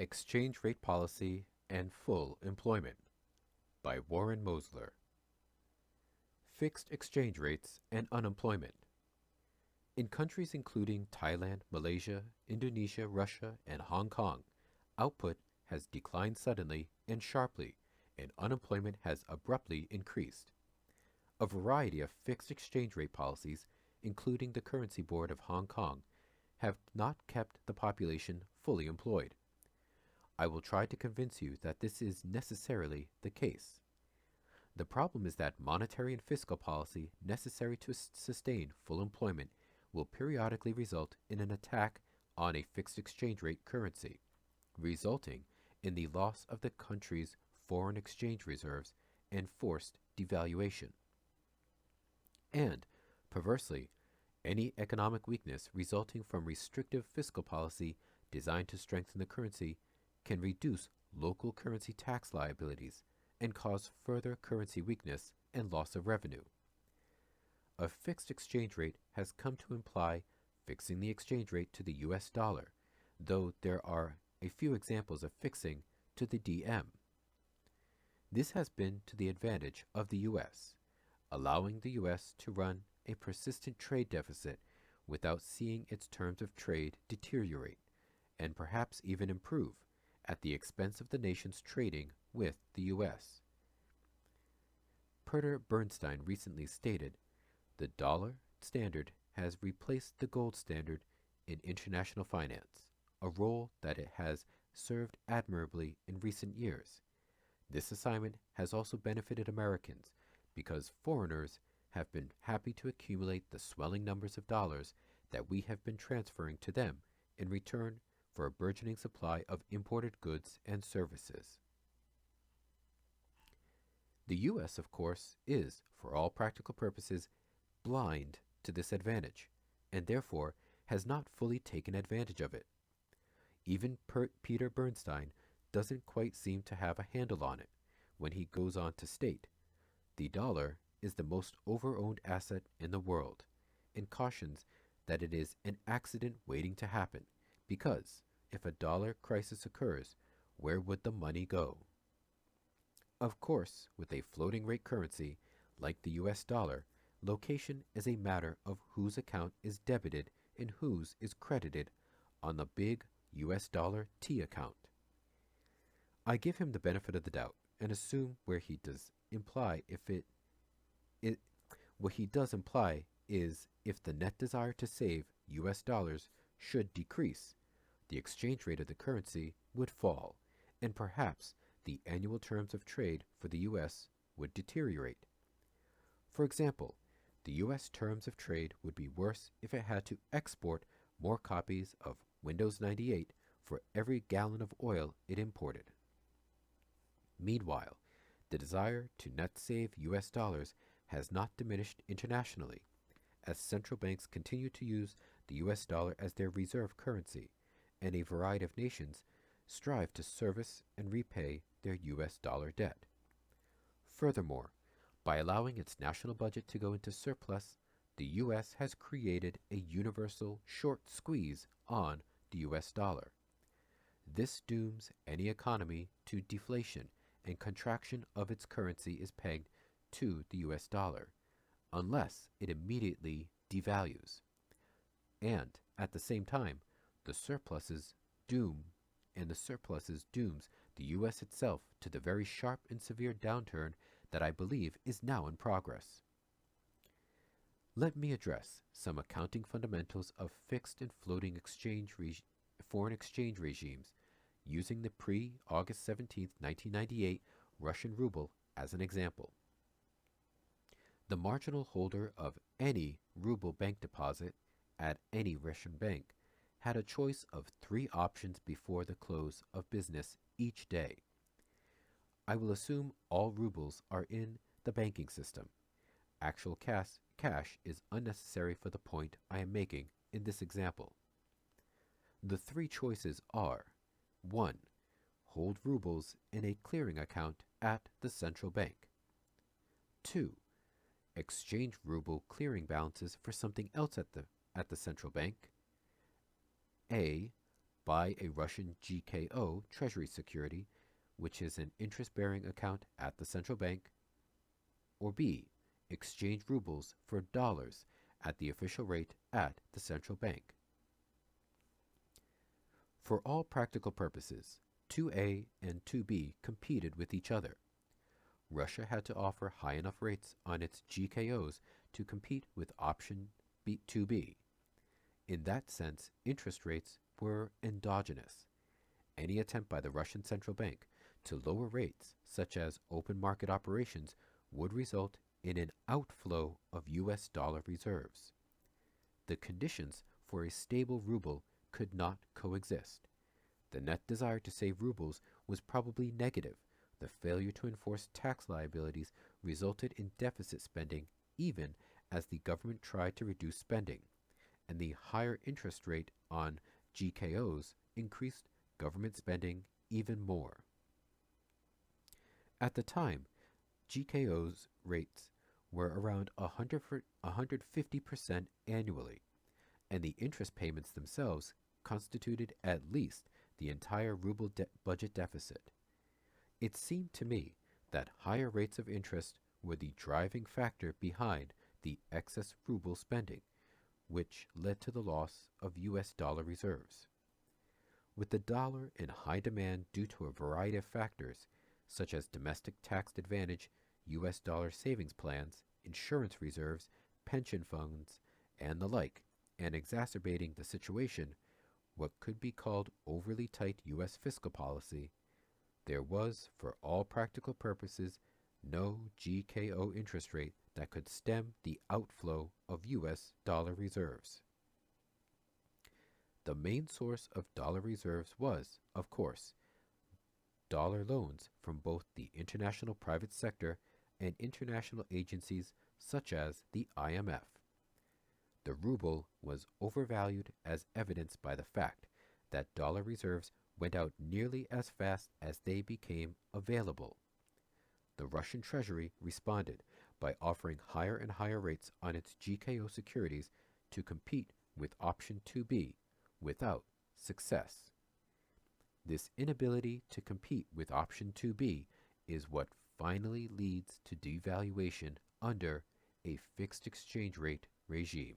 Exchange Rate Policy and Full Employment by Warren Mosler. Fixed exchange rates and unemployment. In countries including Thailand, Malaysia, Indonesia, Russia, and Hong Kong, output has declined suddenly and sharply, and unemployment has abruptly increased. A variety of fixed exchange rate policies, including the Currency Board of Hong Kong, have not kept the population fully employed. I will try to convince you that this is necessarily the case. The problem is that monetary and fiscal policy necessary to sustain full employment will periodically result in an attack on a fixed exchange rate currency, resulting in the loss of the country's foreign exchange reserves and forced devaluation. And, perversely, any economic weakness resulting from restrictive fiscal policy designed to strengthen the currency can reduce local currency tax liabilities and cause further currency weakness and loss of revenue. A fixed exchange rate has come to imply fixing the exchange rate to the US dollar, though there are a few examples of fixing to the DM. This has been to the advantage of the US, allowing the US to run a persistent trade deficit without seeing its terms of trade deteriorate, and perhaps even improve, at the expense of the nations trading with the U.S. Perter Bernstein recently stated, "The dollar standard has replaced the gold standard in international finance, a role that it has served admirably in recent years. This assignment has also benefited Americans because foreigners have been happy to accumulate the swelling numbers of dollars that we have been transferring to them in return for a burgeoning supply of imported goods and services." The U.S., of course, is, for all practical purposes, blind to this advantage, and therefore has not fully taken advantage of it. Even Peter Bernstein doesn't quite seem to have a handle on it when he goes on to state, "The dollar is the most over-owned asset in the world," and cautions that it is an accident waiting to happen, because if a dollar crisis occurs, where would the money go? Of course, with a floating rate currency like the US dollar, location is a matter of whose account is debited and whose is credited on the big US dollar T account. I give him the benefit of the doubt and assume what he does imply is if the net desire to save US dollars should decrease, the exchange rate of the currency would fall, and perhaps the annual terms of trade for the U.S. would deteriorate. For example, the U.S. terms of trade would be worse if it had to export more copies of Windows 98 for every gallon of oil it imported. Meanwhile, the desire to net save U.S. dollars has not diminished internationally, as central banks continue to use the U.S. dollar as their reserve currency, and a variety of nations strive to service and repay their U.S. dollar debt. Furthermore, by allowing its national budget to go into surplus, the U.S. has created a universal short squeeze on the U.S. dollar. This dooms any economy to deflation, and contraction of its currency is pegged to the U.S. dollar, unless it immediately devalues. And, at the same time, the surpluses dooms the U.S. itself to the very sharp and severe downturn that I believe is now in progress. Let me address some accounting fundamentals of fixed and floating foreign exchange regimes using the pre-August 17, 1998 Russian ruble as an example. The marginal holder of any ruble bank deposit at any Russian bank had a choice of 3 options before the close of business each day. I will assume all rubles are in the banking system. Actual cash is unnecessary for the point I am making in this example. The 3 choices are: 1. Hold rubles in a clearing account at the central bank. 2. Exchange ruble clearing balances for something else at the central bank. A. buy a Russian GKO treasury security, which is an interest-bearing account at the central bank, or B. Exchange rubles for dollars at the official rate at the central bank. For all practical purposes, 2A and 2B competed with each other. Russia had to offer high enough rates on its GKOs to compete with option 2B. In that sense, interest rates were endogenous. Any attempt by the Russian central bank to lower rates, such as open market operations, would result in an outflow of US dollar reserves. The conditions for a stable ruble could not coexist. The net desire to save rubles was probably negative. The failure to enforce tax liabilities resulted in deficit spending even as the government tried to reduce spending, and the higher interest rate on GKOs increased government spending even more. At the time, GKOs rates were around 150% annually, and the interest payments themselves constituted at least the entire ruble budget deficit. It seemed to me that higher rates of interest were the driving factor behind the excess ruble spending, which led to the loss of US dollar reserves. With the dollar in high demand due to a variety of factors, such as domestic tax advantage, US dollar savings plans, insurance reserves, pension funds, and the like, and exacerbating the situation, what could be called overly tight US fiscal policy, there was, for all practical purposes, no GKO interest rate that could stem the outflow of US dollar reserves. The main source of dollar reserves was, of course, dollar loans from both the international private sector and international agencies such as the IMF. The ruble was overvalued as evidenced by the fact that dollar reserves went out nearly as fast as they became available. The Russian treasury responded by offering higher and higher rates on its GKO securities to compete with option 2B without success. This inability to compete with option 2B is what finally leads to devaluation under a fixed exchange rate regime.